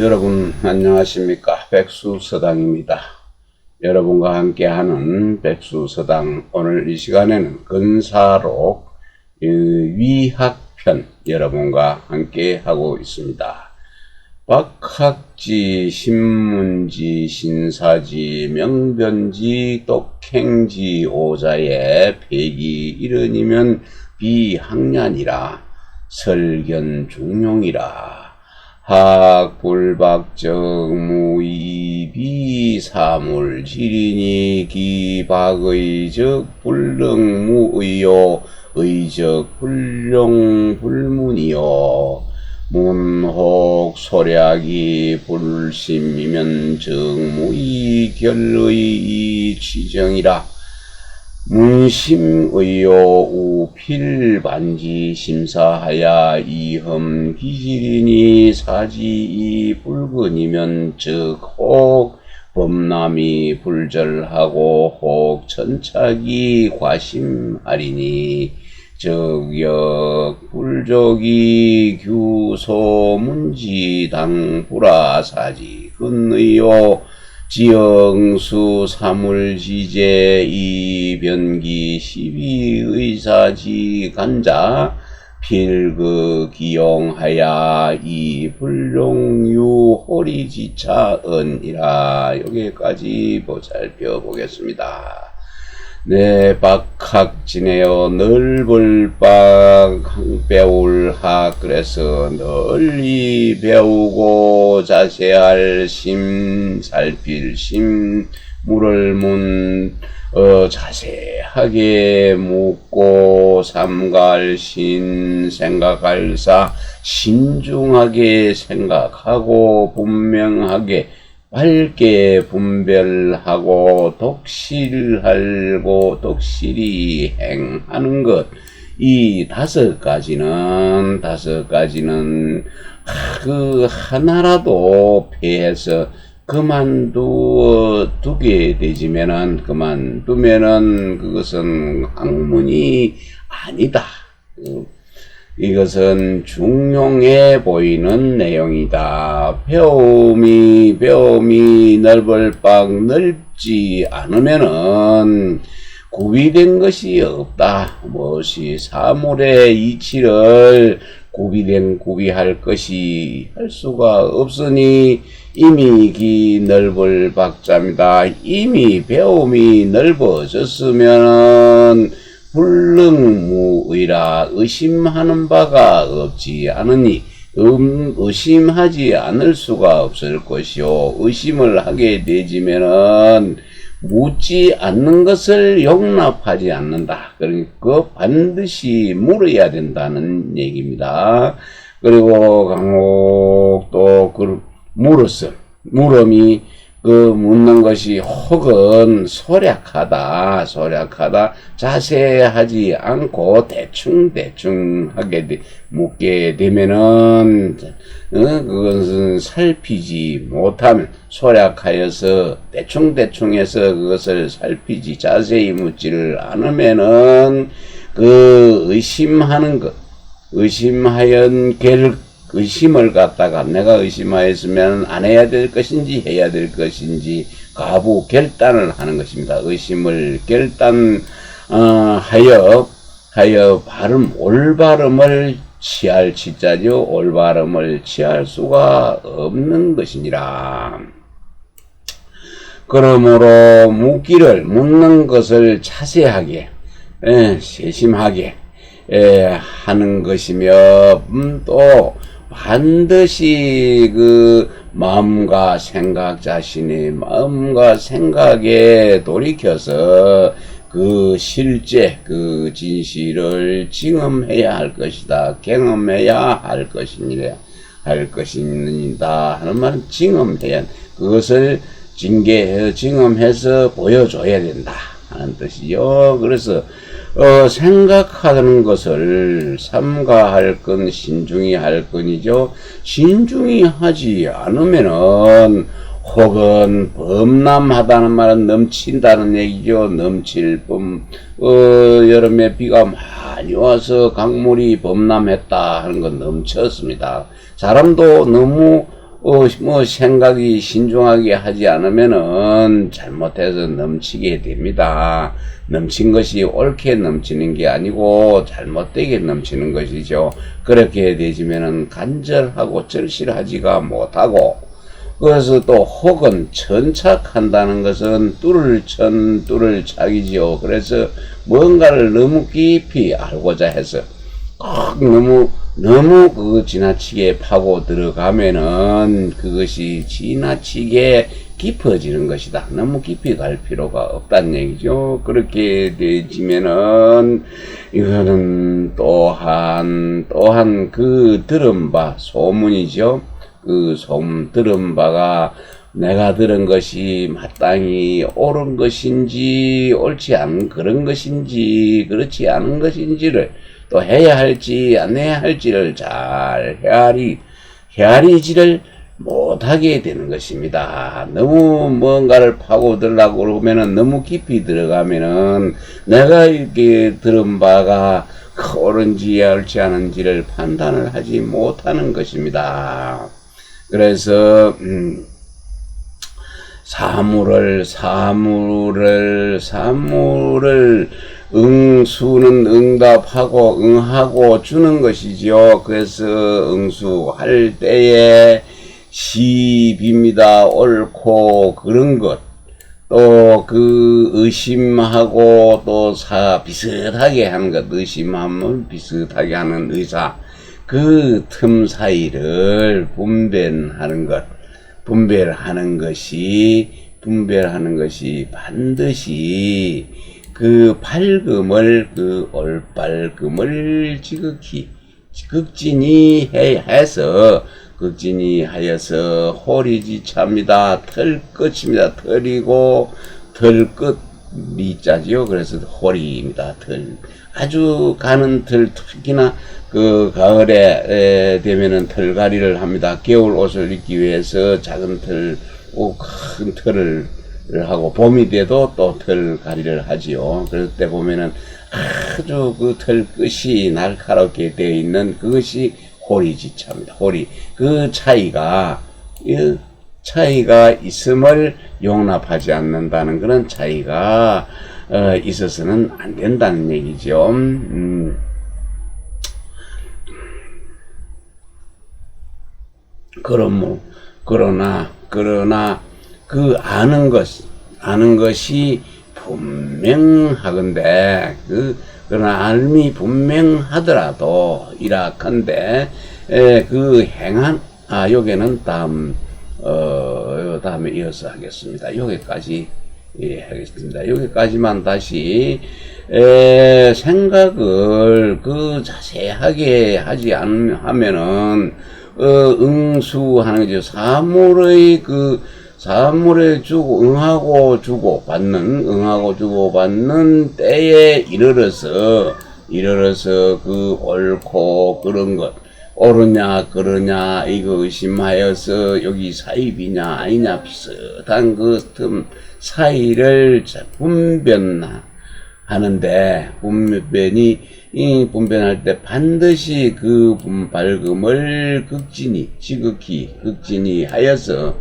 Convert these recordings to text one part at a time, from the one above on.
여러분 안녕하십니까? 백수서당입니다. 여러분과 함께하는 백수서당, 오늘 이 시간에는 근사록 위학편 여러분과 함께하고 있습니다. 박학지, 신문지, 신사지, 명변지, 똑행지, 오자의 백이 이르니면 비학년이라 설견중용이라 학불박적 무이비 사물지리니 기박의적 불능무의요 의적 불룡불문이요 문혹 소략이 불심이면 정무이 결의 취정이라 문심의요 우필반지 심사하야 이흠 기질이니 사지이 불근이면 즉 혹 범람이 불절하고 혹 천착이 과심하리니 적역 불족이 규소문지 당불화사지 근의요 지영수 사물지제 이변기 시비의사지 간자 필그 기용하야 이불용유 호리지차은이라. 여기까지 살펴보겠습니다. 네, 박학지네요. 넓을박 배울학. 그래서 널리 배우고 자세할 심, 살필 심, 물을 자세하게 묻고 삼갈 신, 생각할 사, 신중하게 생각하고 분명하게 밝게 분별하고 독실히 행하는 것. 이 다섯 가지는 그 하나라도 폐해서 그만두게 되지면은, 그만두면은 그것은 학문이 아니다. 이것은 중용해 보이는 내용이다. 배움이 넓을 박 넓지 않으면은 구비된 것이 없다. 무엇이 사물의 이치를 구비할 것이 할 수가 없으니 이미 기 넓을 박자입니다. 이미 배움이 넓어졌으면은 불능무의라 의심하는 바가 없지 않으니 의심하지 않을 수가 없을 것이요 의심을 하게 되지면은 묻지 않는 것을 용납하지 않는다. 그러니까 반드시 물어야 된다는 얘기입니다. 그리고 강옥 또 물음이 묻는 것이 혹은 소략하다 자세하지 않고 대충 하게 묻게 되면은 그것은 살피지 못하면, 소략하여서 대충 해서 그것을 살피지 자세히 묻지를 않으면은 그 의심을 갖다가 내가 의심하였으면 안 해야 될 것인지 해야 될 것인지 결단을 하는 것입니다. 의심을 결단하여 올바름을 취할 치자죠. 올바름을 취할 수가 없는 것이니라. 그러므로 묻는 것을 자세하게 세심하게 하는 것이며 또 반드시 자신의 마음과 생각에 돌이켜서 실제 진실을 증험해야 할 것이다. 경험해야 할 것이니다 하는 말은 증험해야, 그것을 증험해서 보여줘야 된다 하는 뜻이요. 그래서 생각하는 것을 삼가할 건 신중히 할 건이죠. 신중히 하지 않으면은 혹은 범람하다는 말은 넘친다는 얘기죠. 넘칠 여름에 비가 많이 와서 강물이 범람했다 하는 건 넘쳤습니다. 사람도 너무 뭐 생각이 신중하게 하지 않으면은 잘못해서 넘치게 됩니다. 넘친 것이 옳게 넘치는 게 아니고 잘못되게 넘치는 것이죠. 그렇게 되지면은 간절하고 절실하지가 못하고, 그래서 또 혹은 천착한다는 것은 뚫을 착이지요. 그래서 뭔가를 너무 깊이 알고자 해서 너무 그 지나치게 파고 들어가면은 그것이 지나치게 깊어지는 것이다. 너무 깊이 갈 필요가 없다는 얘기죠. 그렇게 되지면은 이거는 또한 그 들은 바 소문이죠. 그 소문 들은 바가 내가 들은 것이 마땅히 옳은 것인지 옳지 않은 그런 것인지 그렇지 않은 것인지를 또 해야 할지 안 해야 할지를 잘 헤아리지를 못하게 되는 것입니다. 너무 뭔가를 파고들려고 그러면은 너무 깊이 들어가면은 내가 이렇게 들은 바가 옳은지 옳지 않은지를 판단을 하지 못하는 것입니다. 그래서 사물을 수는 응답하고 응하고 주는 것이죠. 그래서 응수할 때에 시비입니다. 옳고 그런 것, 또 그 의심하고 또 비슷하게 하는 것, 의심하면 비슷하게 하는 의사, 그 틈 사이를 분별하는 것이 반드시 그 밝음을, 그 올빨금을 극진히 하여서 홀이지차입니다. 털끝입니다. 털이고 털끝 미자지요. 그래서 홀이입니다. 아주 가는 특히나 그 가을에 되면은 털갈이를 합니다. 겨울 옷을 입기 위해서 작은 털, 큰 털을 하고, 봄이 돼도 또 털갈이를 하지요. 그럴 때 보면은 아주 그 털끝이 날카롭게 되어 있는 그것이 호리지차입니다. 그 차이가 있음을 용납하지 않는다는 그런 차이가 있어서는 안 된다는 얘기죠. 그러나 그 아는 것이 분명하건대, 그러나 알미 분명하더라도 이라컨대 여기는 다음에 이어서 하겠습니다. 여기까지 하겠습니다. 여기까지만 다시 생각을 자세하게 하지 않으면은 응수하는 거죠. 사물에 응하고 주고 받는 때에 이르러서 그 옳고 그런 것, 옳으냐 그러냐 이거 의심하여서 여기 사입이냐 아니냐 비슷한 그 틈 사이를 분별하는데, 분별할 때 반드시 그 밝음을 지극히 하여서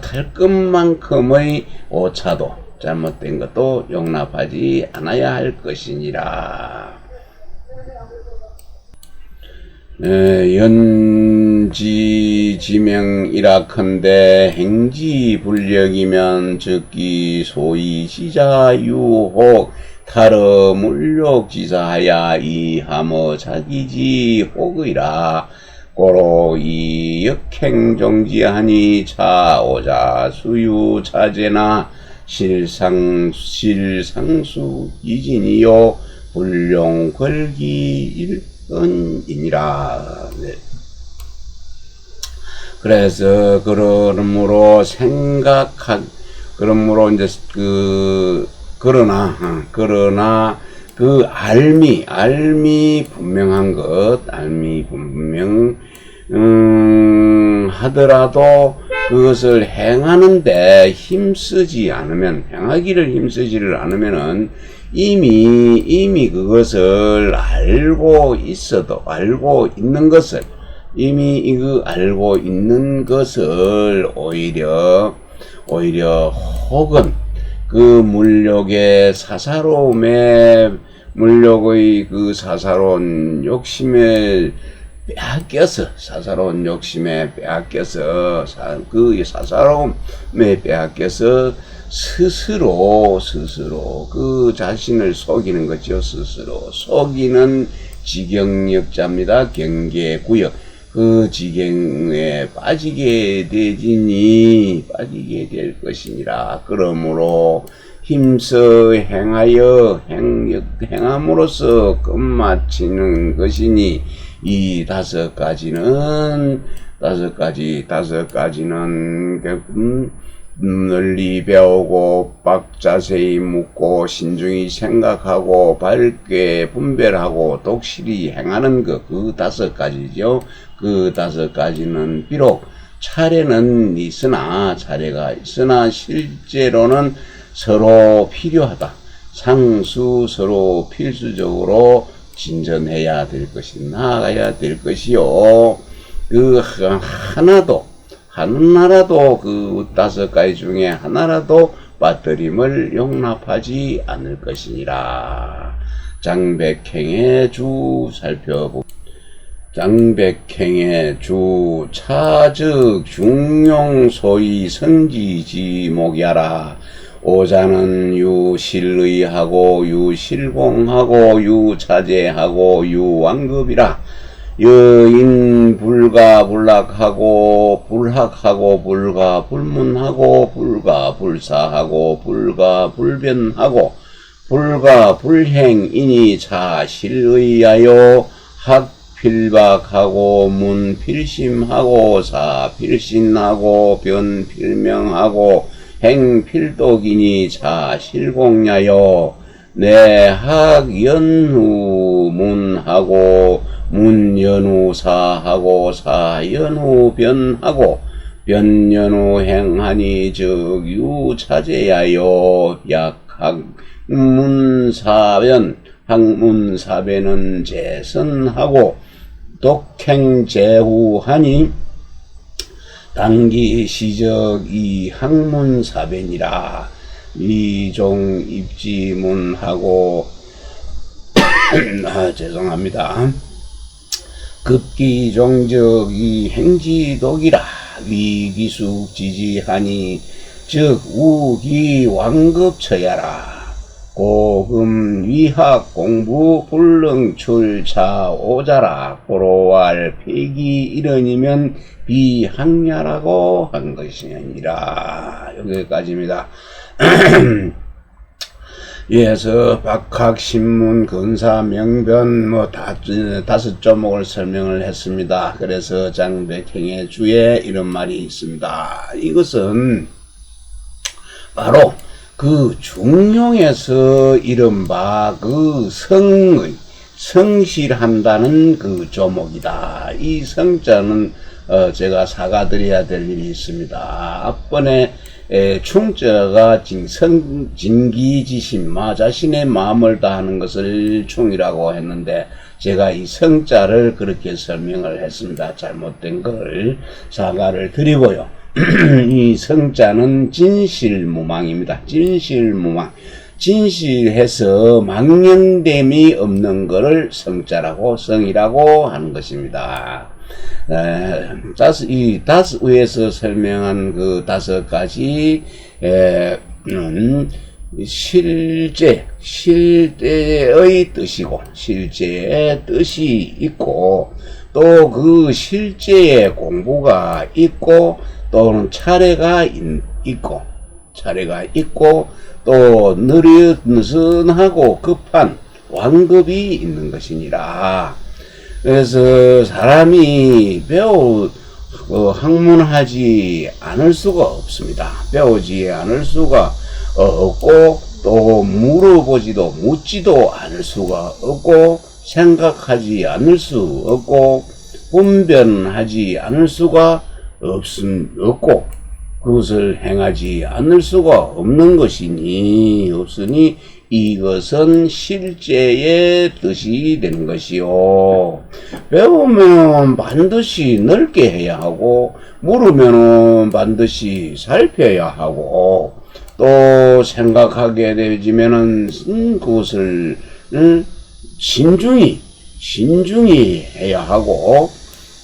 탈끝만큼의 오차도 잘못된 것도 용납하지 않아야 할 것이니라. 연지지명이라컨대 행지불력이면 즉기 소위 시자유혹 타러 물욕지사하야 이하모 자기지 혹의라. 고로 이 역행정지하니 차오자 수유차제나 실상수 이진이요 불용걸기 일은이니라. 네. 그래서 그러므로 그러나 그 알미 분명한 것, 하더라도 그것을 행하기를 힘쓰지를 않으면은 이미 그것을 알고 있는 것을 이미 이거 알고 있는 것을 오히려 혹은 그 물욕의 사사로움에 물욕의 그 사사로운 욕심에 빼앗겨서 사사로운 욕심에 빼앗겨서 그 사사로움에 빼앗겨서 스스로 그 자신을 속이는 거죠. 스스로 속이는 지경역자입니다. 경계구역. 그 지경에 빠지게 될 것이니라. 그러므로 힘써 행하여 행함으로써 끝마치는 것이니 이 다섯 가지는 널리 배우고 자세히 묻고 신중히 생각하고 밝게 분별하고 독실히 행하는 것, 그 다섯 가지죠. 그 다섯 가지는 비록 차례가 있으나 실제로는 서로 필요하다. 상수 서로 필수적으로 진전해야 될 것이 나아가야 될 것이요. 그 하나라도 그 다섯 가지 중에 하나라도 빠뜨림을 용납하지 않을 것이니라. 장백행의 주 살펴보. 장백행의 주 차즉 중용 소위 성지지목이하라. 오자는 유실의하고 유실공하고 유차제하고 유왕급이라. 여인 불가불락하고 불학하고 불가불문하고 불가불사하고 불가불변하고 불가불행이니 자실의하여 학필박하고 문필심하고 사필신하고 변필명하고 행필독이니 자실공야여 내학연후문하고 문연후사하고 사연후변하고 변연후행하니 즉 유차제야여 학문사변은 재선하고 독행제후하니 단기시적 학문사변이라. 이종 입지문하고 죄송합니다. 급기종적 행지독이라. 위기숙지지하니 즉 우기왕급처야라. 고금 위학 공부 불능출차 오자라. 고로할 폐기 이런이면 비학야라고 한 것이니라. 여기까지입니다. 이에서 박학신문 근사 명변 다섯 조목을 설명을 했습니다. 그래서 장백행의 주에 이런 말이 있습니다. 이것은 바로 그 중용에서 이른바 그 성실한다는 그 조목이다. 이 성자는 제가 사과드려야 될 일이 있습니다. 앞번에 충자가 진기지심 자신의 마음을 다하는 것을 충이라고 했는데 제가 이 성자를 그렇게 설명을 했습니다. 잘못된 걸 사과를 드리고요. 이 성자는 진실무망입니다. 진실무망. 진실해서 망령됨이 없는 것을 성자라고 성이라고 하는 것입니다. 이 다섯 위에서 설명한 그 다섯 가지 실제의 뜻이고 실제의 뜻이 있고 또 그 실제의 공부가 있고 또는 차례가 있고 또 느슨하고 급한 완급이 있는 것이니라. 그래서 사람이 학문하지 않을 수가 없습니다. 배우지 않을 수가 없고 또 묻지도 않을 수가 없고 생각하지 않을 수 없고 분별하지 않을 수가 없고 그것을 행하지 않을 수가 없으니 이것은 실제의 뜻이 되는 것이요. 배우면 반드시 넓게 해야 하고, 물으면 반드시 살펴야 하고, 또 생각하게 되지면은 그것을 신중히 해야 하고,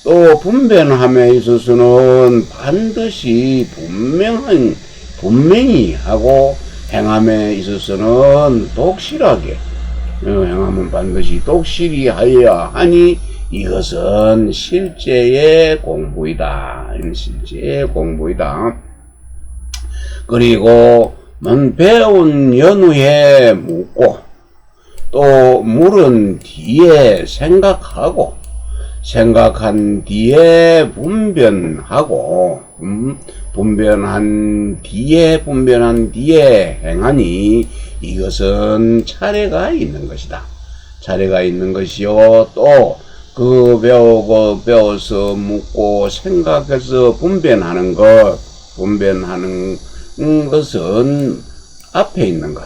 또 분별함에 있어서는 반드시 분명히 하고, 행함에 있어서는 독실하게, 행함은 반드시 독실히 하여야 하니 이것은 실제의 공부이다. 실제의 공부이다. 그리고 배운 연후에 묻고, 또 물은 뒤에 생각한 뒤에 분별하고, 분별한 뒤에 행하니 이것은 차례가 있는 것이다. 차례가 있는 것이요. 또 그 배워서 묻고 생각해서 분별하는 것은 앞에 있는 것,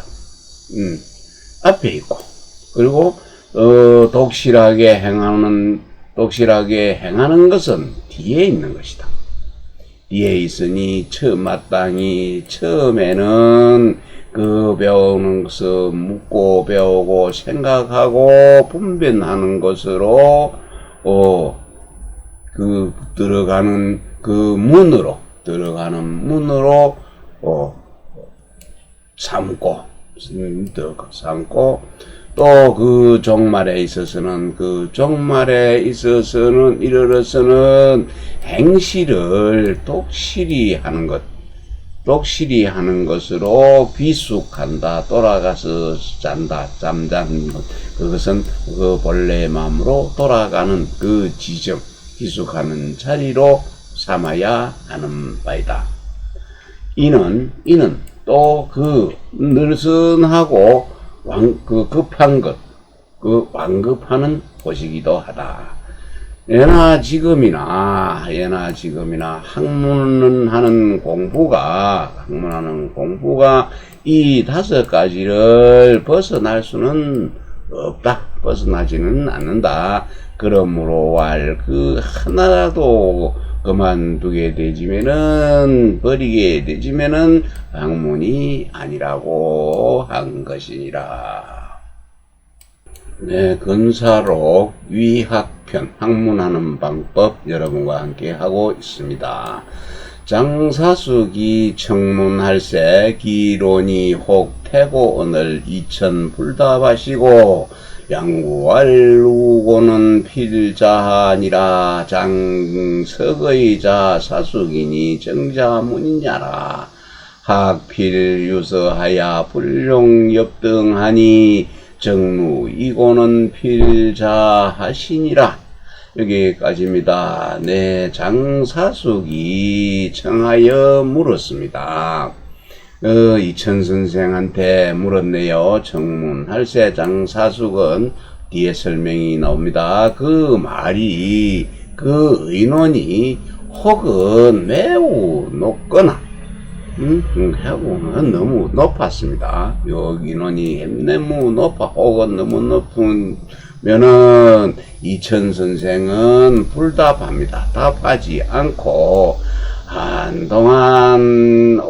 앞에 있고, 그리고 독실하게 행하는 것은 뒤에 있는 것이다. 뒤에 있으니 마땅히 처음에는 그 배우는 것을 묻고 배우고 생각하고 분별하는 것으로 들어가는 문으로 삼고 또 그 종말에 있어서는 이르러서는 행실을 독실히 하는 것으로 귀숙한다. 돌아가서 잠자는 것. 그것은 그 본래의 마음으로 돌아가는 그 지점, 귀숙하는 자리로 삼아야 하는 바이다. 이는 또 느슨하고 급한 것, 완급하는 것이기도 하다. 예나 지금이나 학문하는 공부가 이 5가지를 벗어날 수는 없다. 벗어나지는 않는다. 그러므로 하나라도 버리게 되지면은 학문이 아니라고 한 것이니라. 네, 근사록 위학편, 학문하는 방법 여러분과 함께 하고 있습니다. 장사수기 청문할세 기론이 혹 태고 오늘 이천 불답하시고 양구알루고는 필자하니라. 장석의자 사수기니 정자문이냐라. 학필유서하야 불용엽등하니 정루 이고는 필자하시니라. 여기까지입니다. 네, 장사숙이 청하여 물었습니다. 이천 선생한테 물었네요. 청문할세. 장사숙은 뒤에 설명이 나옵니다. 그 말이, 그 의논이 혹은 매우 높거나 하고는 너무 높았습니다. 요 인원이 너무 높아 혹은 너무 높으면은 이천 선생은 불답합니다. 답하지 않고 한동안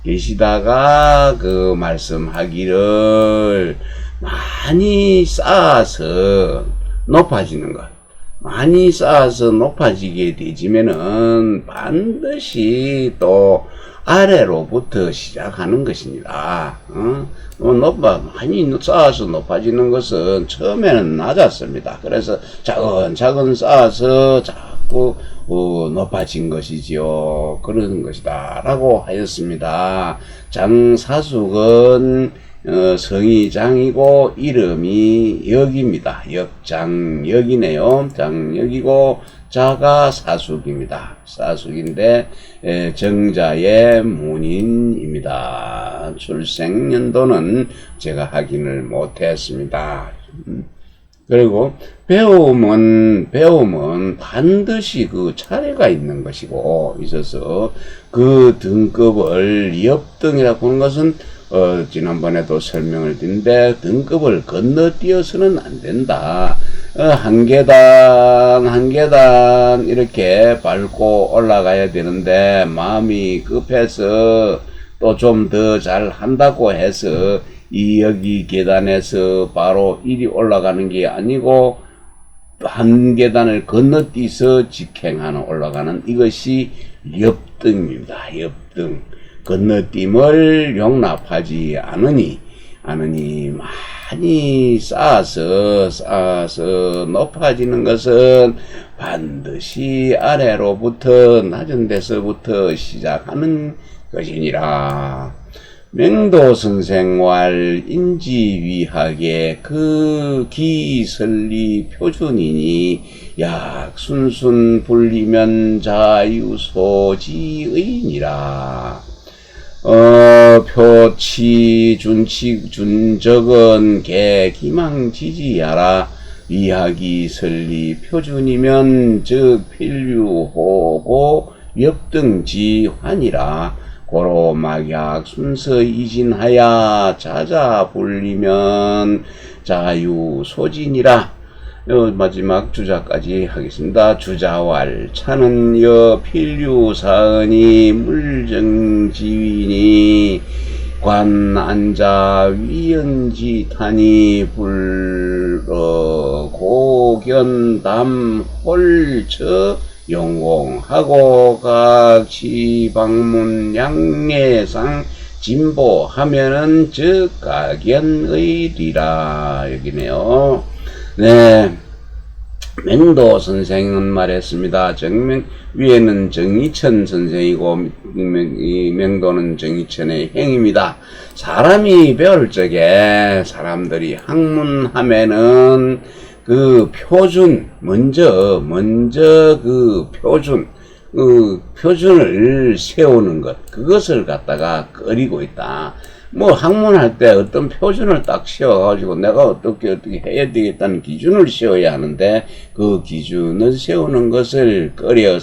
계시다가 그 말씀하기를 많이 쌓아서 높아지는 것. 많이 쌓아서 높아지게 되지면은 반드시 또 아래로부터 시작하는 것입니다. 많이 쌓아서 높아지는 것은 처음에는 낮았습니다. 그래서 차근차근 쌓아서 자꾸 높아진 것이지요. 그런 것이다 라고 하였습니다. 장사숙은 성이 장이고 이름이 역입니다. 장역이네요. 장역이고 자가 사숙입니다. 사숙인데 정자의 문인입니다. 출생연도는 제가 확인을 못했습니다. 그리고 배움은 반드시 그 차례가 있는 것이고, 있어서 그 등급을 옆등이라고 하는 것은, 지난번에도 설명을 드린데, 등급을 건너뛰어서는 안 된다. 한 계단, 한 계단, 이렇게 밟고 올라가야 되는데, 마음이 급해서 또 좀 더 잘 한다고 해서, 여기 계단에서 바로 이리 올라가는 게 아니고, 한 계단을 건너뛰어서 직행하는 올라가는 이것이 옆등입니다. 옆등. 건너뛰임을 용납하지 않으니 많이 쌓아서 높아지는 것은 반드시 아래로부터 낮은 데서부터 시작하는 것이니라. 맹도선생왈 인지위학의 그 기설리 표준이니 약 순순 불리면 자유소지의니라. 표치 준적은 개 기망지지하라. 위학이 설리 표준이면 즉 필류호고 역등지환이라. 고로 막약 순서 이진하야 자자 불리면 자유소진이라. 마지막 주자까지 하겠습니다. 주자왈 차는 필류사언이 물정지위니 관 안자 위연지탄이 불 고견담 홀처 용공하고 각지 방문 양례상 진보하면은 즉 각연의리라. 여기네요. 네, 맹도 선생은 말했습니다. 위에는 정의천 선생이고 이 맹도는 정의천의 행입니다. 사람이 배울 적에 사람들이 학문하면은 그 표준, 먼저 그 표준을 세우는 것, 그것을 갖다가 꺼리고 있다. 뭐 학문할 때 어떤 표준을 딱 세워가지고 내가 어떻게 해야 되겠다는 기준을 세워야 하는데, 그 기준을 세우는 것을 꺼려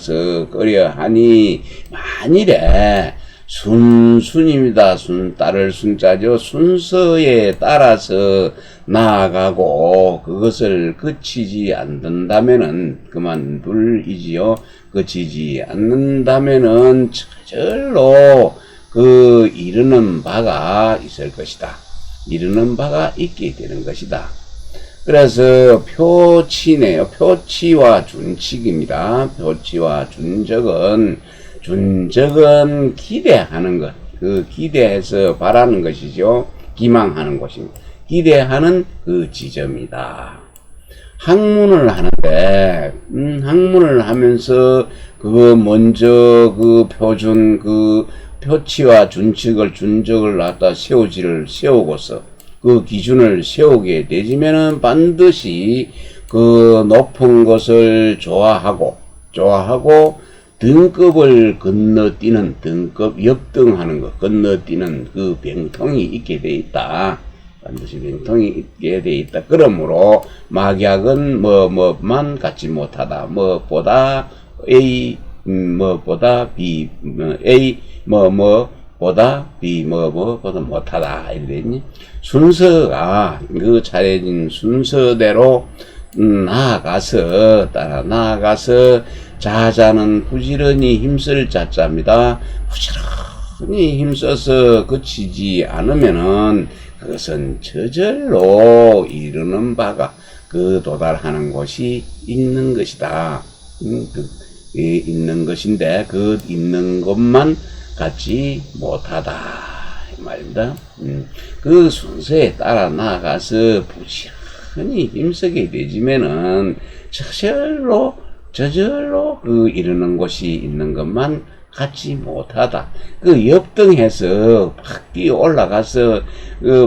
하니 만일에 순순입니다. 따를 순자죠. 순서에 따라서 나아가고 그것을 그치지 않는다면은 그만둘이지요. 그치지 않는다면은 저절로 그 이르는 바가 있을 것이다. 이르는 바가 있게 되는 것이다. 그래서 표치네요. 표치와 준칙입니다. 표치와 준적은 기대하는 것, 그 기대해서 바라는 것이죠. 기망하는 것입니다. 기대하는 그 지점이다. 학문을 하는데, 학문을 하면서 먼저 그 표준, 그 표치와 준적을 갖다 세우고서 그 기준을 세우게 되지면은 반드시 그 높은 것을 좋아하고 등급을 건너뛰는, 등급 역등하는 것, 건너뛰는 그 병통이 있게 돼 있다. 반드시 병통이 있게 돼 있다. 그러므로 막약은 뭐만 갖지 못하다. 뭐보다 A, 뭐보다 B, A, 보다 B, 보다 못하다. 이랬니? 순서가 그 차려진 순서대로 따라 나아가서 자자는 부지런히 힘쓸 자자입니다. 부지런히 힘써서 그치지 않으면은 그것은 저절로 이르는 바가 도달하는 곳이 있는 것이다. 있는 것인데 그 있는 것만 갖지 못하다 이 말입니다. 그 순서에 따라 나아가서 부지런히 힘쓰게 되지면은 저절로 그 이르는 곳이 있는 것만 갖지 못하다. 그 옆등해서 팍 뛰어 올라가서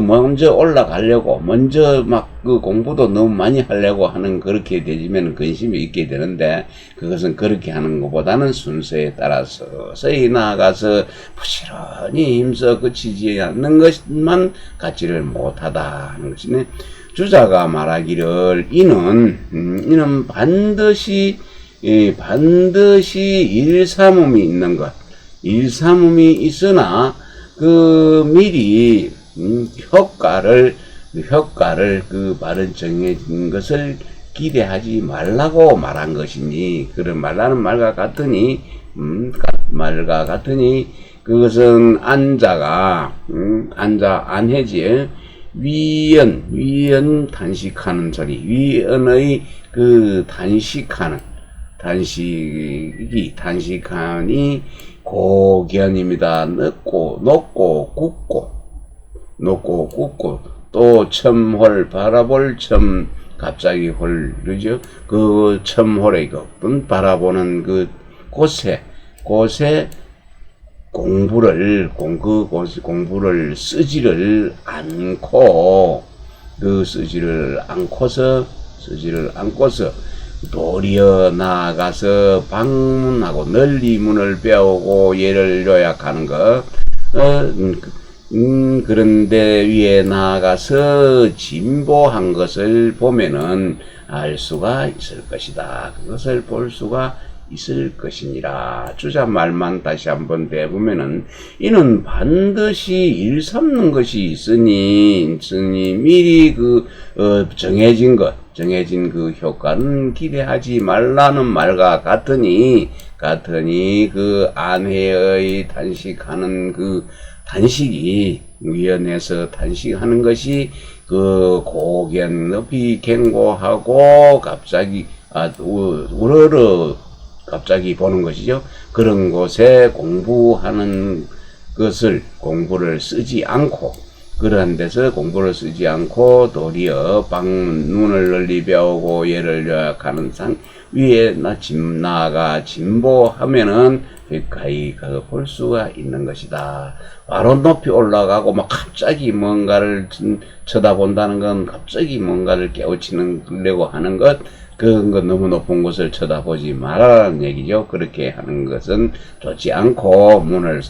먼저 올라가려고, 먼저 그 공부도 너무 많이 하려고 하는, 그렇게 되지면 근심이 있게 되는데, 그것은 그렇게 하는 것보다는 순서에 따라서 서서히 나아가서 부지런히 힘써 그치지 않는 것만 갖지를 못하다 하는 것이네. 주자가 말하기를 이는 반드시 일삼음이 있는 것, 일삼음이 있으나 미리 효과를 그 바른 정해진 것을 기대하지 말라고 말한 것이니, 그런 말라는 말과 같으니 그것은 안해지의 위연 단식하는 소리, 위연의 단식하니 고견입니다. 높고 굽고 또 첨홀 바라볼 갑자기 그러죠? 그 첨홀의 바라보는 곳에 공부를 쓰지를 않고서 도리어 나아가서 방문하고 널리 문을 배우고 예를 요약하는 것, 그런데 위에 나아가서 진보한 것을 보면은 알 수가 있을 것이다. 그것을 볼 수가 있을 것이니라. 주자 말만 다시 한번 대보면은 이는 반드시 일삼는 것이 있으니 미리 정해진 그 효과는 기대하지 말라는 말과 같으니 안회의 단식하는 단식이 위원회에서 단식하는 것이 고견 높이 갱고하고 갑자기 우러러 갑자기 보는 것이죠. 그런 곳에 공부를 쓰지 않고, 그러한 데서 공부를 쓰지 않고 도리어 눈을 널리 배우고 예를 요약하는 위에 나아가 진보하면은 가까이 볼 수가 있는 것이다. 바로 높이 올라가고 갑자기 뭔가를 쳐다본다는 건, 갑자기 뭔가를 깨우치려고 하는 것, 그건 너무 높은 곳을 쳐다보지 말라는 얘기죠. 그렇게 하는 것은 좋지 않고 문을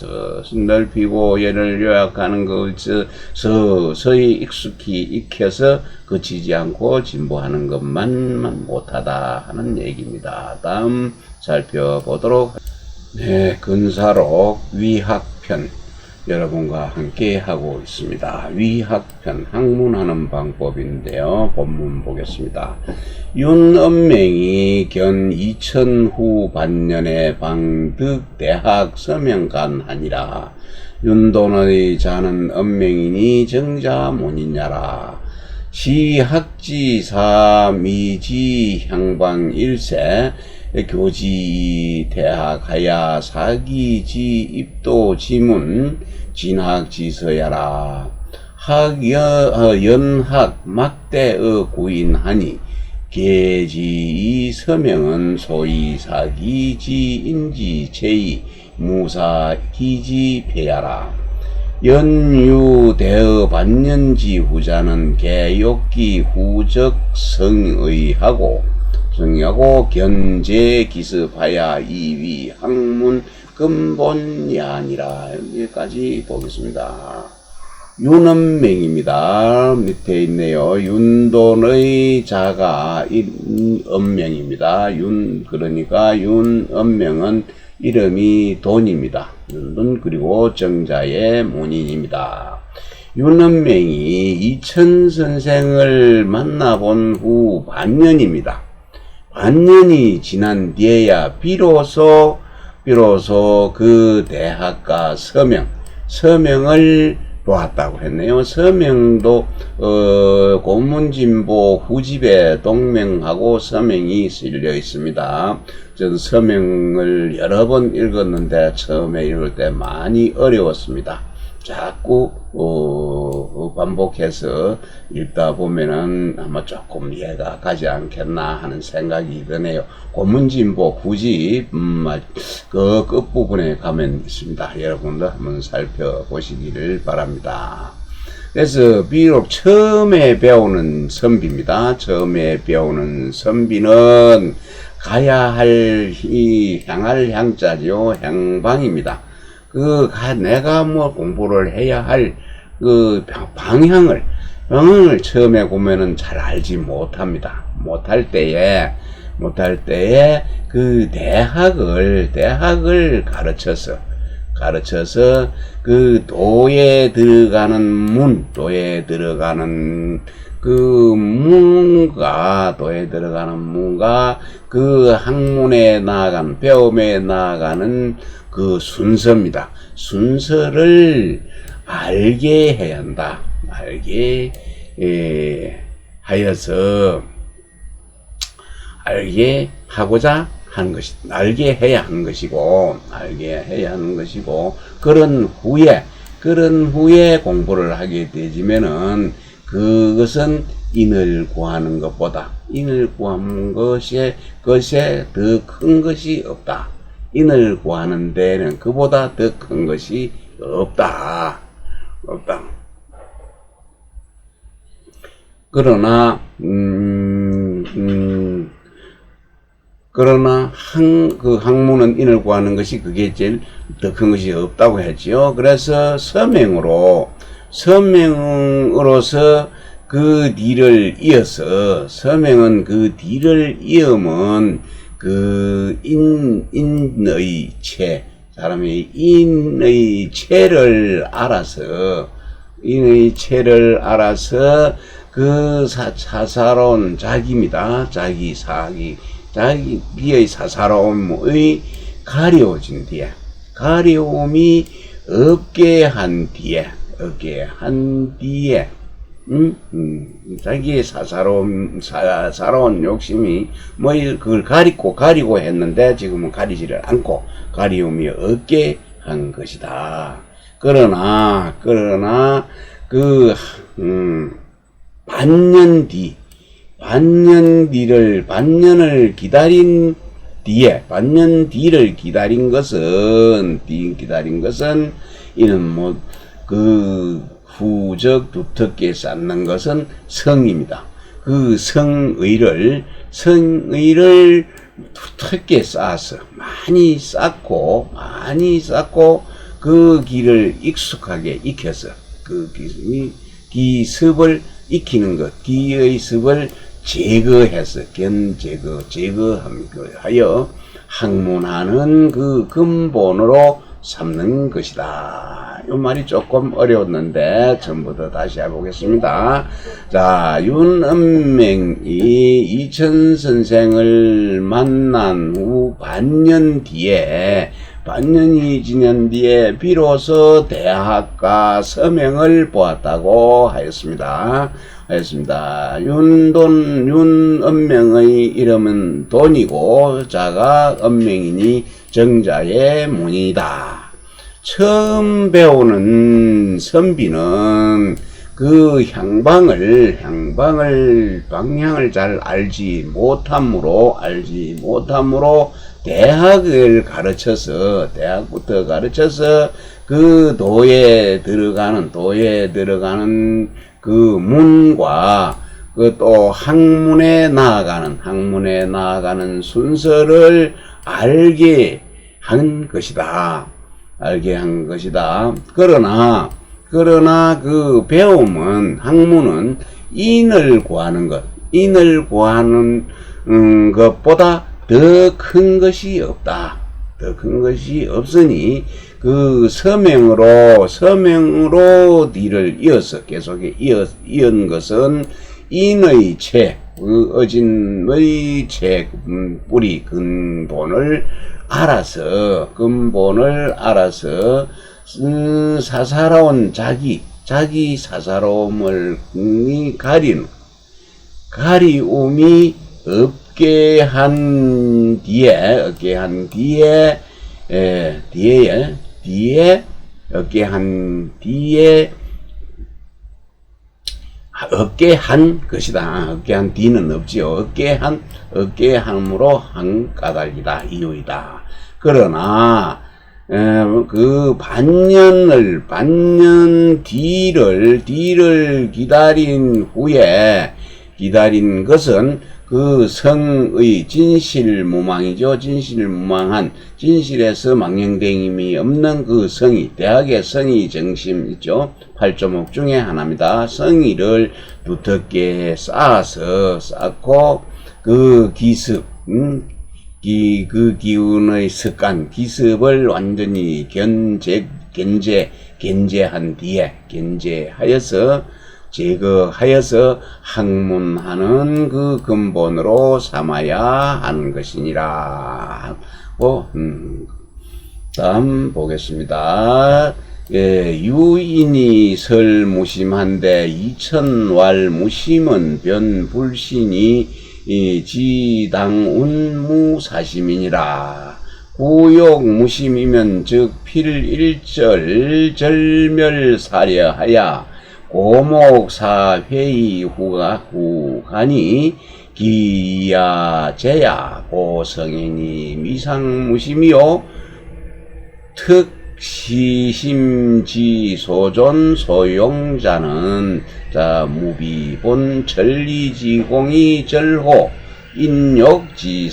넓히고 예를 요약하는 것을 서서히 익숙히 익혀서 그치지 않고 진보하는 것만 못하다 하는 얘기입니다. 다음 살펴보도록 하겠습니다. 네, 근사록 위학편 여러분과 함께 하고 있습니다. 위학편, 학문하는 방법인데요. 본문 보겠습니다. 윤엄맹이 견 2000후 반년에 방득대학 서명간하니라. 윤돈의 자는 엄맹이니 정자문이냐라. 시학지사 미지 향방 1세 교지 대학하야 사기지 입도 지문 진학지서야라. 연학 막대의 구인하니 계지 서명은 소위 사기지 인지 제이 무사 기지 폐야라. 연유대의 반년지 후자는 개욕기 후적 성의하고 견제 기습하야 이위 학문 근본이 아니라. 여기까지 보겠습니다. 윤엄맹입니다. 밑에 있네요. 윤돈의 자가 엄명입니다. 그러니까 윤엄명은 이름이 돈입니다. 윤돈 그리고 정자의 문인입니다. 윤엄명이 이천선생을 만나본 후 반년입니다. 반년이 지난 뒤에야 비로소 그 대학가 서명을 보았다고 했네요. 서명도 고문진보 후집에 동명하고 서명이 실려 있습니다. 저는 서명을 여러 번 읽었는데 처음에 읽을 때 많이 어려웠습니다. 자꾸 반복해서 읽다 보면은 아마 조금 이해가 가지 않겠나 하는 생각이 드네요. 고문진보 후집 그 끝부분에 가면 있습니다. 여러분도 한번 살펴보시기를 바랍니다. 그래서 비록 처음에 배우는 선비입니다. 처음에 배우는 선비는 가야 할 향할 향자죠. 향방입니다. 내가 공부를 해야 할 방향을 을 처음에 보면은 잘 알지 못합니다. 못할 때에 그 대학을 가르쳐서 그 도에 들어가는 문과 그 학문에 나아가는, 배움에 나아가는 그 순서입니다. 순서를 알게 해야 한다. 알게 해야 하는 것이고, 그런 후에 공부를 하게 되지면은, 그것은 인을 구하는 것보다, 인을 구하는 것에 더 큰 것이 없다. 인을 구하는 데는 그보다 더 큰 것이 없다. 그러나 그 학문은 인을 구하는 것이 그게 제일 더 큰 것이 없다고 했지요. 그래서 서명으로서 그 뒤를 이어서, 서명은 그 뒤를 이으면 그 인의 체, 사람이 인의 체를 알아서 그 사사로운 자기입니다. 자기의 사사로움의 가려워진 뒤에, 가려움이 없게 한 뒤에, 자기의 사사로운 욕심이 그걸 가리고 했는데 지금은 가리지를 않고 가리움이 없게 한 것이다. 그러나 반년을 기다린 뒤를 기다린 것은 이는 후적 두텁게 쌓는 것은 성입니다. 그 성의를 두텁게 쌓아서 많이 쌓고 그 길을 익숙하게 익혀서 그 기습을 익히는 것, 기의 습을 제거해서 제거하여 학문하는 그 근본으로 삼는 것이다. 이 말이 조금 어려웠는데 전부 다시 해보겠습니다. 자, 윤은명이 이천 선생을 만난 후 반년이 지난 뒤에 비로소 대학가 서명을 보았다고 하였습니다. 윤은명의 이름은 돈이고 자가 은명이니 정자의 문이다. 처음 배우는 선비는 그 방향을 잘 알지 못함으로 대학부터 가르쳐서 그 도에 들어가는 그 문과 그 또 학문에 나아가는 순서를 알게 한 것이다. 그러나 그 학문은 인을 구하는 것보다 더 큰 것이 없다. 더 큰 것이 없으니 그 서명으로 뒤를 이어서 계속 이은 것은 인의 체, 어진의 체, 뿌리 근본을 알아서 사사로운 자기 사사로움을 가리움이 없게 한 것이다. 없게 한 뒤는 없지요. 없게 함으로 한 까닭이다. 이유이다. 그러나 그 반년 뒤를 기다린 후에 기다린 것은 그 성의 진실무망이죠. 진실무망한, 진실에서 망령되임이 없는 그 성의, 대학의 성의 정심 있죠. 8조목 중에 하나입니다. 성의를 두텁게 쌓고 그 기습, 그 기운의 습관, 기습을 완전히 견제한 뒤에, 견제하여서, 제거하여서 학문하는 그 근본으로 삼아야 하는 것이니라. 다음 보겠습니다. 예, 유인이 설무심한데 이천왈 무심은 변불신이 지당운무사심이니라. 구욕무심이면 즉 필일절 절멸사려하야 고목사회의 후간이 기야제야 고성인이 미상무심이요 특시심지소존 소용자는 무비본 전리지공이 절호 인욕지사의니라.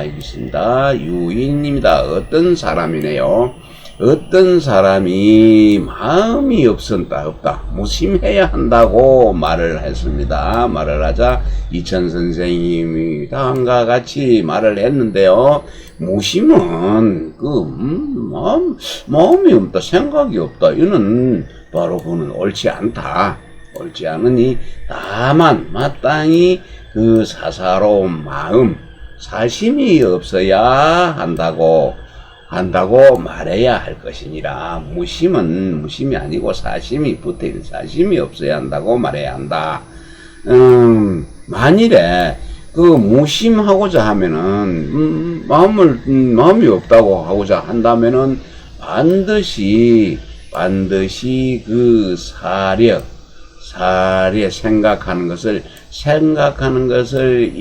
있습니다. 유인입니다. 어떤 사람이네요. 어떤 사람이 마음이 없다. 무심해야 한다고 말을 했습니다. 말을 하자 이천 선생님이 다음과 같이 말을 했는데요. 무심은 마음이 없다, 생각이 없다. 이는 바로 그는 옳지 않다. 옳지 않으니 다만 마땅히 그 사사로운 마음, 사심이 없어야 한다고 말해야 할 것이니라. 무심이 아니고 사심이 붙어있는, 사심이 없어야 한다고 말해야 한다. 만일에 그 무심하고자 하면은 마음이 없다고 하고자 한다면은 반드시 그 사려 생각하는 것을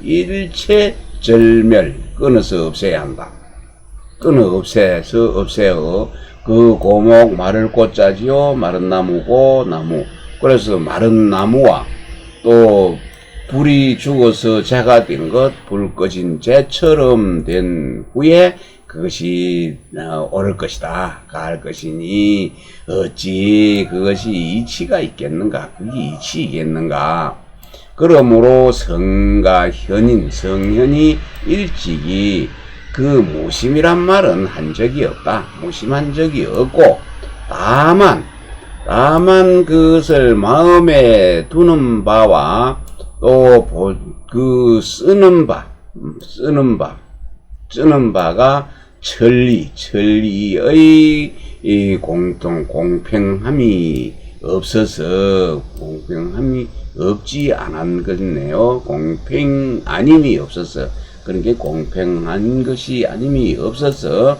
일체 절멸 끊어서 없애야 한다. 없애어 그 고목 마를 꽃자지요. 마른 나무고 나무. 그래서 마른 나무와 또 불이 죽어서 재가 된 것, 불 꺼진 재처럼 된 후에 그것이 오를 것이다, 가할 것이니 어찌 그것이 이치가 있겠는가? 그게 이치이겠는가? 그러므로 성현이 일찍이 그 무심이란 말은 한 적이 없다. 무심한 적이 없고 다만 그것을 마음에 두는 바와 또 그 쓰는 바가 천리의 이 공평함이 없어서 공평함이 없지 않았겠네요. 공평 아님이 없어서, 그러니까 공평한 것이 아님이 없어서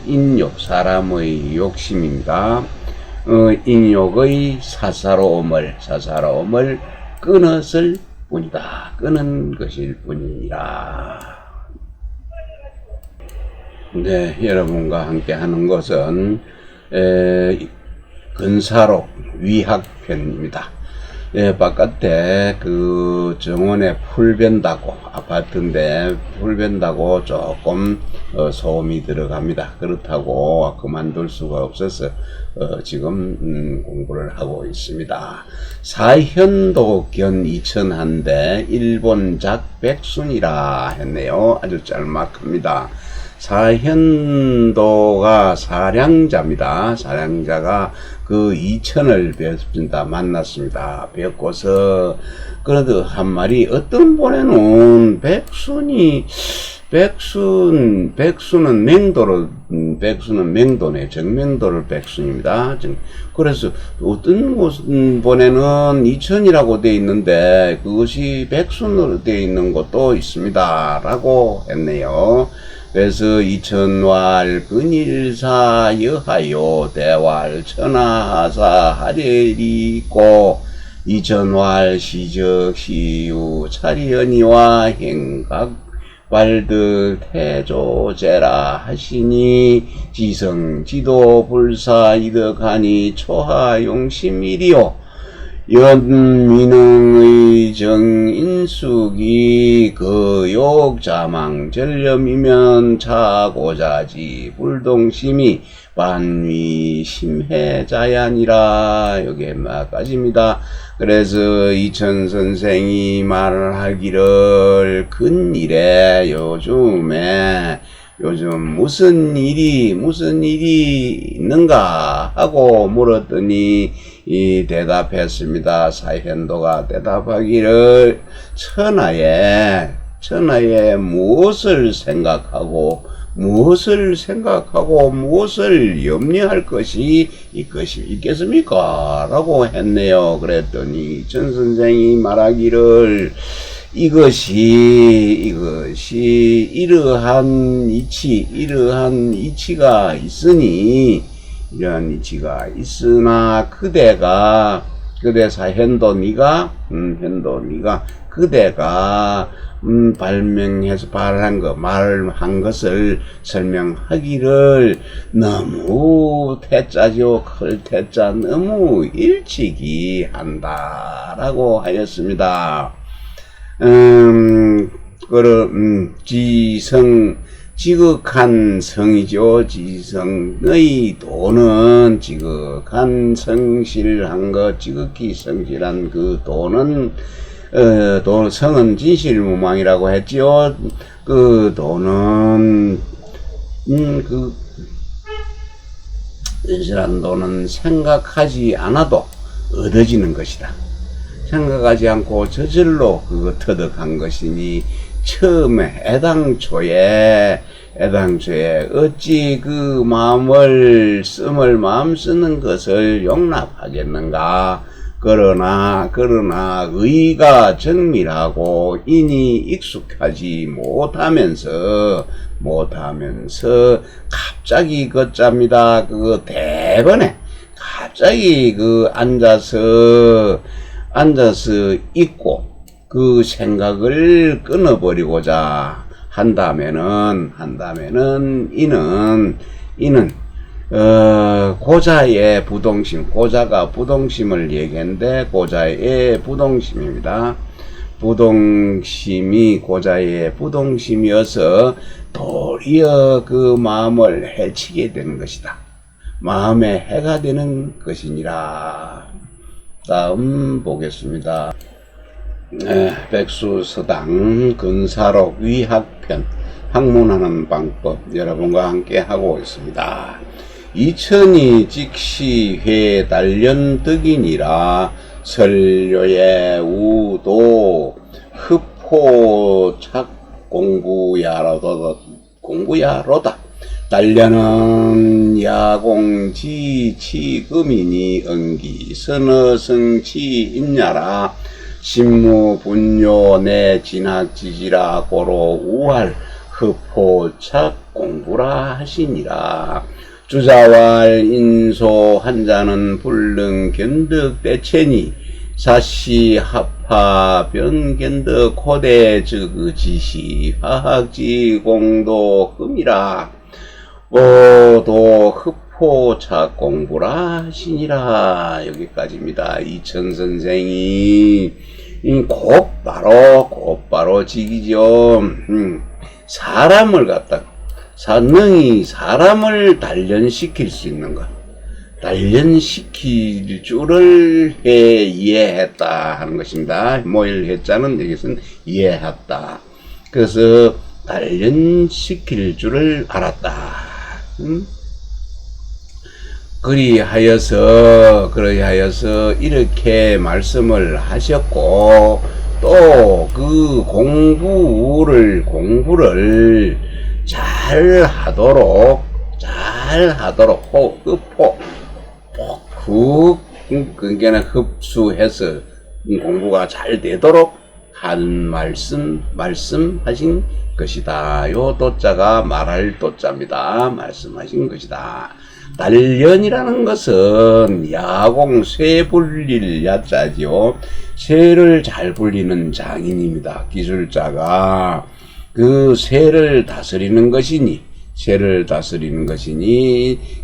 인욕, 사람의 욕심입니다. 인욕의 사사로움을 끊었을 뿐이다. 끊은 것일 뿐이니라. 네, 여러분과 함께 하는 것은 근사록 위학편입니다. 예, 바깥에 그 정원에 풀 변다고, 아파트인데 풀 변다고 조금 소음이 들어갑니다. 그렇다고 그만둘 수가 없어서 지금 공부를 하고 있습니다. 사현도 견 이천한데 일본작 백순이라 했네요. 아주 짤막합니다. 사현도가 사량자입니다. 사량자가 그 이천을 뵙습니다. 만났습니다. 뵙고서 그래도 한 말이, 어떤 번에는 백수는 맹도네. 정맹도를 백순입니다. 그래서 어떤 번에는 이천이라고 되어 있는데 그것이 백순으로 되어 있는 것도 있습니다. 라고 했네요. 그래서 이천왈 근일사 여하요 대왈 천하하사 하려리고 이천왈 시적 시유 차리언이와 행각 발득 태조제라 하시니 지성 지도 불사 이득하니 초하 용심이리요. 연민흥의 정인숙이 그욕자망전렴이면 차고자지 불동심이 반위심해자야니라. 여기에 마까지입니다. 그래서 이천 선생이 말하기를 근일에 요즘 무슨 일이 있는가 하고 물었더니 이 대답했습니다. 사현도가 대답하기를 천하에 무엇을 생각하고 무엇을 염려할 것이 있겠습니까? 라고 했네요. 그랬더니 전 선생이 말하기를 이것이 이러한 이치가 있으니, 이러한 이치가 있으나 그대 사현도 니가 그대가 발명해서 말한 것을 설명하기를 너무 태자죠. 클태자 너무 일찍이 한다라고 하였습니다. 지극한 성이죠. 지성의 도는 지극한 성실한 것, 지극히 성실한 그 도는 성은 진실무망이라고 했지요. 그 도는 진실한 도는 생각하지 않아도 얻어지는 것이다. 생각하지 않고 저절로 터득한 것이니 처음에 애당초에 어찌 그 마음 쓰는 것을 용납하겠는가. 그러나 의가 정밀하고 인이 익숙하지 못하면서 갑자기 걷잡니다. 대번에 갑자기 앉아서 있고 그 생각을 끊어버리고자 한다면은 이는 고자의 부동심, 고자가 부동심을 얘기했는데 고자의 부동심입니다. 부동심이 고자의 부동심이어서 도리어 그 마음을 해치게 되는 것이다. 마음에 해가 되는 것이니라. 다음 보겠습니다. 백수서당 근사록 위학편 학문하는 방법 여러분과 함께 하고 있습니다. 이천이 직시회 단련득이니라. 설료의 우도 흡포 공부야로다. 단련은 야공지 치금이니 응기 선어성치 있냐라. 신무 분요 내 진학지지라 고로 우할 흡포착 공부라 하시니라. 주자왈 인소 한자는 불능 견득 대체니 사시 합하 변견득 코대 즉지시 화학지 공도 흠이라. 오도 흡포착 공부라 하시니라. 여기까지입니다. 이천 선생이 곧바로 지기죠. 능히 사람을 단련시킬 수 있는 것, 단련시킬 줄을 이해했다 하는 것입니다. 모일해자는 여기서는 이해했다. 그래서 단련시킬 줄을 알았다. 그리하여서 이렇게 말씀을 하셨고, 또 그 공부를 잘 하도록 그게는 흡수해서 공부가 잘 되도록 한 말씀하신 것이다. 요 도자가 말할 도자입니다. 말씀하신 것이다. 단련이라는 것은 야공 쇠 불릴 야자죠. 쇠를 잘 불리는 장인입니다. 기술자가 그 쇠를 다스리는 것이니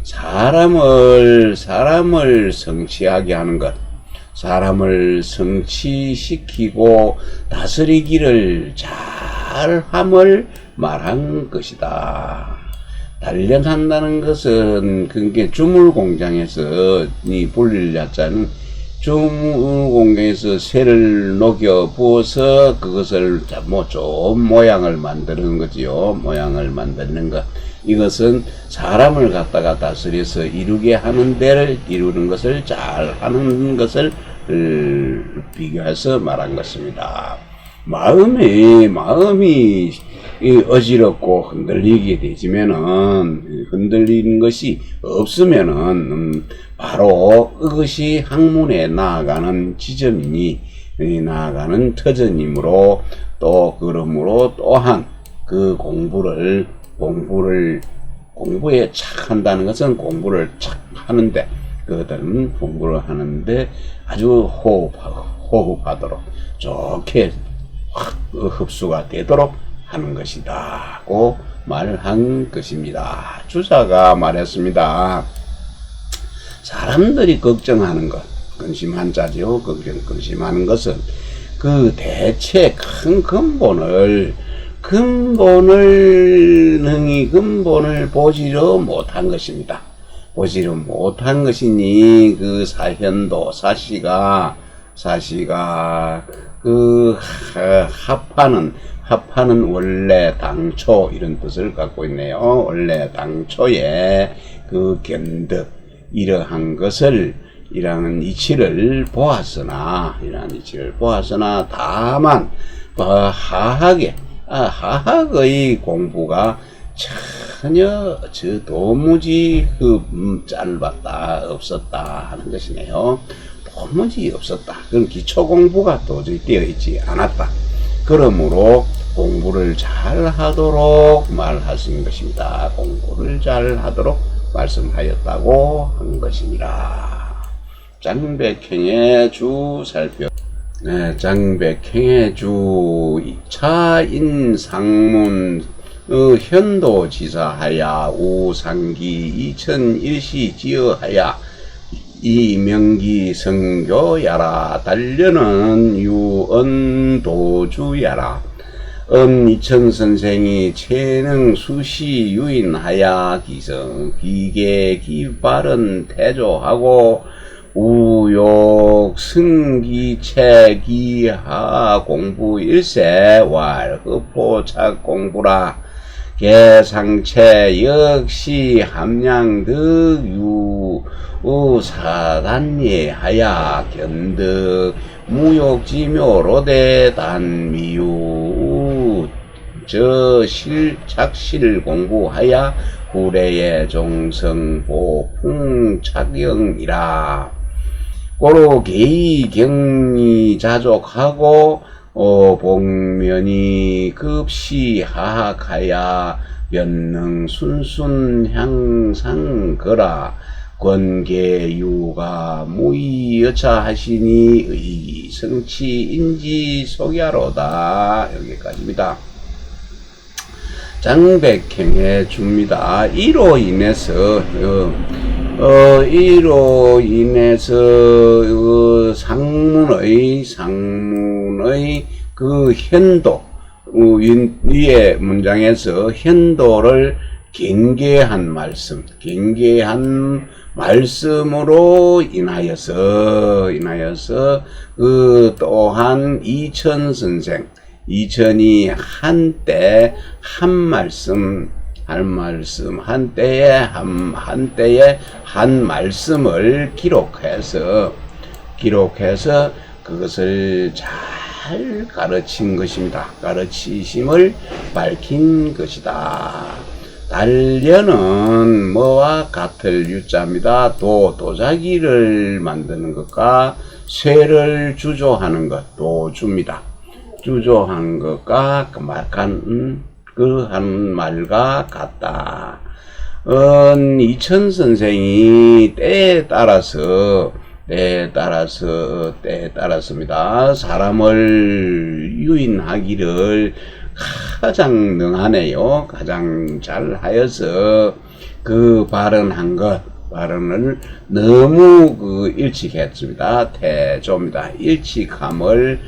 사람을 성취하게 하는 것, 사람을 성취시키고 다스리기를 잘함을 말한 것이다. 단련한다는 것은 그게 주물공장에서 이 불릴야자는 주물공장에서 쇠를 녹여 부어서 그것을 뭐 좋은 모양을 만드는 거지요. 모양을 만드는 것. 이것은 사람을 갖다가 다스려서 이루게 하는 데를 이루는 것을 잘 하는 것을 비교해서 말한 것입니다. 마음이 어지럽고 흔들리게 되지면은 흔들리는 것이 없으면은 바로 그것이 학문에 나아가는 지점이니 나아가는 터전이므로 또 그러므로 또한 그 공부에 착 한다는 것은 공부를 착 하는데 그들은 공부를 하는데 아주 호흡하도록 좋게 확 흡수가 되도록 하는 것이다고 말한 것입니다. 주자가 말했습니다. 사람들이 걱정하는 것, 근심한 자죠. 근심하는 것은 그 대체 큰 근본을 능히 근본을 보지를 못한 것입니다. 보지를 못한 것이니 그 사현도 사시가 그 합하는 원래 당초 이런 뜻을 갖고 있네요. 원래 당초에 그 견득 이러한 것을 이러한 이치를 보았으나 다만 하학의 공부가 전혀 도무지 짧았다 없었다 하는 것이네요. 도무지 없었다. 그건 기초 공부가 도저히 되어 있지 않았다. 그러므로 공부를 잘 하도록 말하신 것입니다. 공부를 잘 하도록 말씀하였다고 한 것입니다. 장백행의 주 살펴. 네, 장백행의 주 차인상문 현도지사하야 우상기 2001시 지어하야 이명기 성교야라 달려는 유언도주야라 이천 선생이 체능 수시 유인하야 기성 기계 기발은 태조하고 우욕 승기체 기하 공부 일세 왈흡포착 공부라 개상체 역시 함량득 사단예 하야 견득 무욕지묘로대 단미유 착실 공부하야 구례의 종성 보풍 착영이라 고로 개의 경이 자족하고 복면이 급시 하학하야 면능 순순 향상 거라 권계유가 무의 여차하시니 의기 성치 인지 속야로다. 여기까지입니다. 장백행해 줍니다. 이로 인해서 상문의 그 현도 위의 문장에서 현도를 경계한 말씀으로 인하여서 그 또한 이천이 한때 한때의 한 말씀을 기록해서 그것을 잘 가르친 것입니다. 가르치심을 밝힌 것이다. 단련은 뭐와 같을 유자입니다. 도자기를 만드는 것과 쇠를 주조하는 것, 도주입니다. 주조한 것과 그 한 말과 같다. 이천 선생이 때에 따랐습니다. 사람을 유인하기를 가장 능하네요. 가장 잘 하여서 그 발언한 것, 발언을 너무 일찍했습니다. 태조입니다. 일찍함을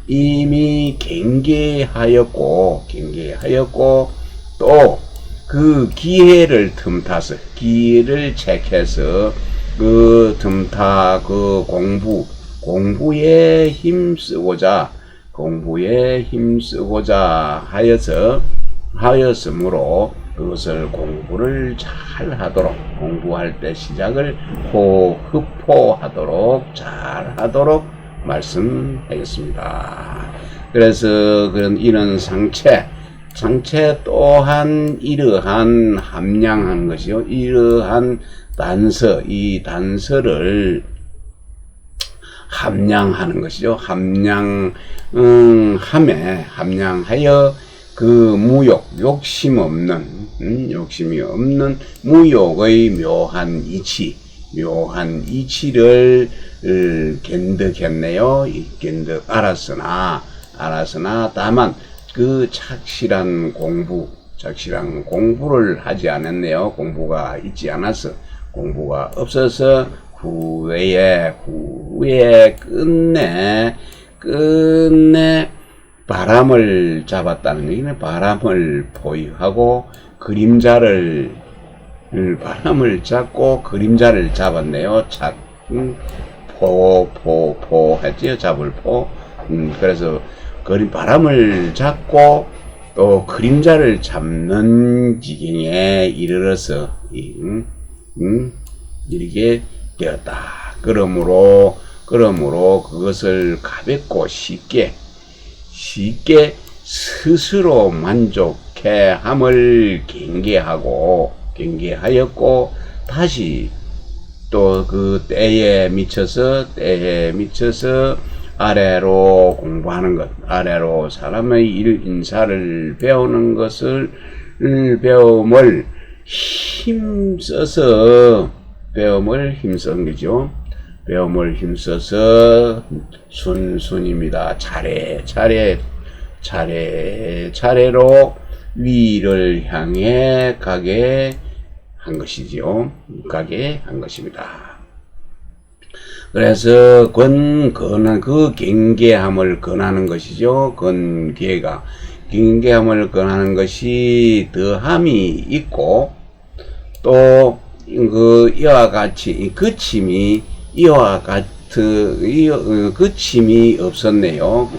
이미 경계하였고 또 그 기회를 틈타서 기회를 책해서 그 틈타 그 공부에 힘쓰고자 하였으므로 그것을 공부를 잘 하도록 공부할 때 시작을 흡포하도록 잘 하도록 말씀하였습니다. 그래서 이런 상체 또한 이러한 함량한 것이요. 이러한 단서, 이 단서를 함량하는 것이죠. 함량하여 그 무욕, 욕심이 없는 무욕의 묘한 이치를 견득했네요. 알았으나 다만 그 착실한 공부를 하지 않았네요. 공부가 있지 않아서, 공부가 없어서 후에 끝내 바람을 잡았다는 얘기는 바람을 포위하고 바람을 잡고 그림자를 잡았네요. 했지요. 잡을 포. 그래서 바람을 잡고 또 그림자를 잡는 지경에 이르러서 이렇게 되었다. 그러므로 그것을 가볍고 쉽게 스스로 만족해 함을 경계하였고 다시 또 그 때에 미쳐서 아래로 공부하는 것, 아래로 사람의 인사를 배우는 것을 배움을 힘써서 순순입니다. 차례로 위를 향해 가게 한 것이지요. 가게 한 것입니다. 그래서 그 경계함을 권하는 것이죠. 경계함을 권하는 것이 더함이 있고 또 이와 같이 그침이 없었네요.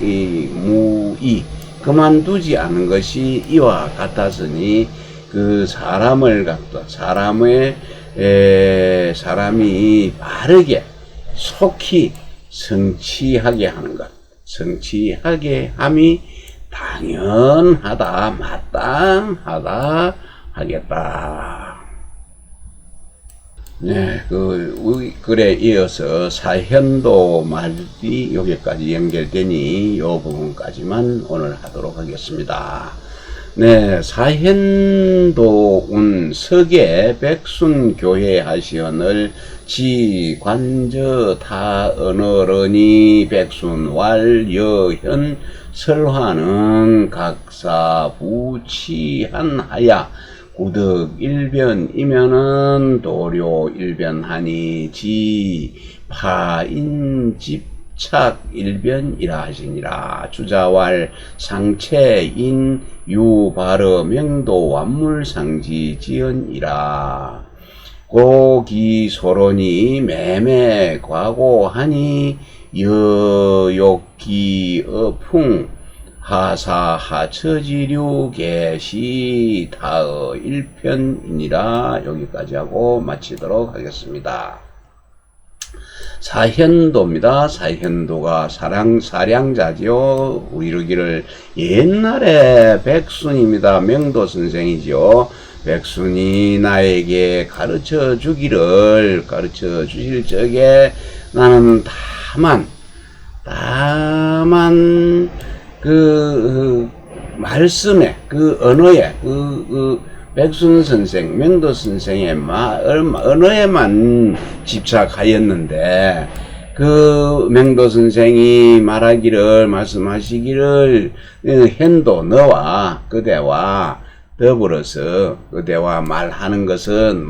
그만두지 않은 것이 이와 같았으니 그 사람이 바르게 속히 성취하게 하는 것, 성취하게 함이 당연하다, 마땅하다 하겠다. 네, 글에 이어서 사현도 말이 여기까지 연결되니 이 부분까지만 오늘 하도록 하겠습니다. 네, 사현도운 석의 백순교회 하시언을 지관저 다 언어러니 백순왈 여현 설화는 각사 부치한하야 구득 일변이면은 도료 일변하니 지 파인 집착 일변이라 하시니라. 주자왈 상체인 유바르 명도 완물상지 지연이라. 고기소론이 매매 과고하니 여욕기 어풍 하사하처지류 계시 다의 일편이니라. 여기까지 하고 마치도록 하겠습니다. 사현도입니다. 사현도가 사량자지요. 이르기를 옛날에 백순입니다. 명도 선생이죠. 백순이 나에게 가르쳐 주실 적에 나는 다만 그 말씀에 그 언어에 백순 선생, 명도 선생의 언어에만 집착하였는데 그 명도 선생이 말씀하시기를 현도 너와 그대와 더불어서 그대와 말하는 것은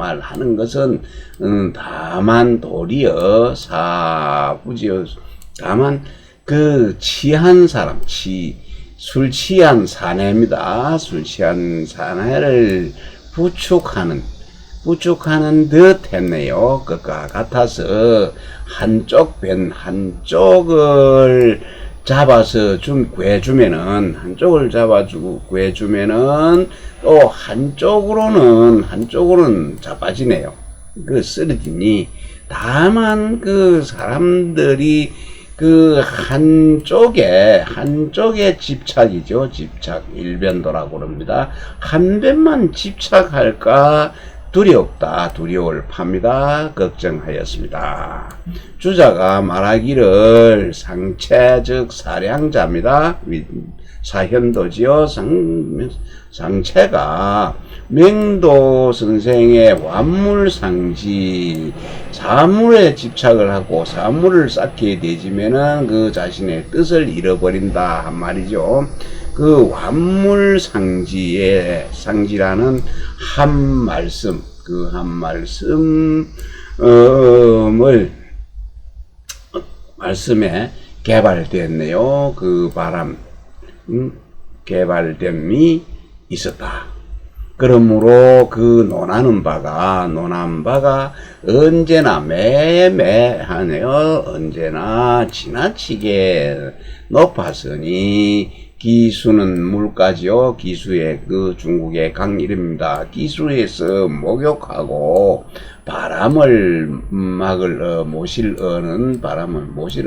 다만 도리어 사부지요. 다만 그 취한 사람, 술 취한 사내입니다. 술 취한 사내를 부축하는 듯 했네요. 그것과 같아서 한쪽을 잡아서 한쪽을 잡아주고 구해주면은 또 한쪽으로는 자빠지네요. 그 쓰러지니 다만 그 사람들이 그 한쪽에 집착이죠. 집착 일변도라고 그럽니다. 한 변만 집착할까 두려울 팝니다. 걱정하였습니다. 주자가 말하기를 상체 즉 사량자입니다. 사현도지요. 상체가 맹도 선생의 완물상지 사물에 집착을 하고 사물을 쌓게 되지면은 그 자신의 뜻을 잃어버린다 한 말이죠. 그 완물상지의 상지라는 한 말씀, 말씀에 개발됐네요. 그 바람, 개발됨이 있었다. 그러므로 그 논하는 바가 언제나 매매하네요. 언제나 지나치게 높았으니 기수는 물가지요. 기수의 그 중국의 강이름입니다. 기수에서 목욕하고 바람을 모실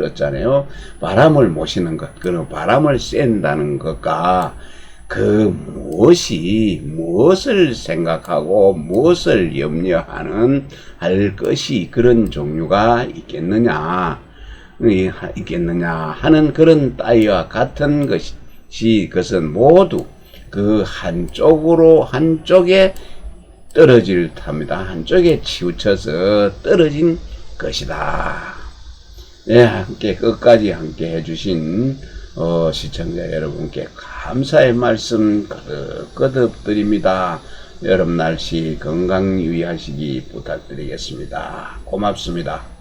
어잖아요. 바람을 모시는 것, 그런 바람을 쐰다는 것과 무엇을 생각하고 무엇을 염려하는 할 것이 그런 종류가 있겠느냐 하는 그런 따위와 같은 그것은 모두 그 한쪽에 떨어질 탑니다. 한쪽에 치우쳐서 떨어진 것이다. 네, 끝까지 함께 해주신 시청자 여러분께 감사의 말씀 거듭 드립니다. 여름 날씨 건강 유의하시기 부탁드리겠습니다. 고맙습니다.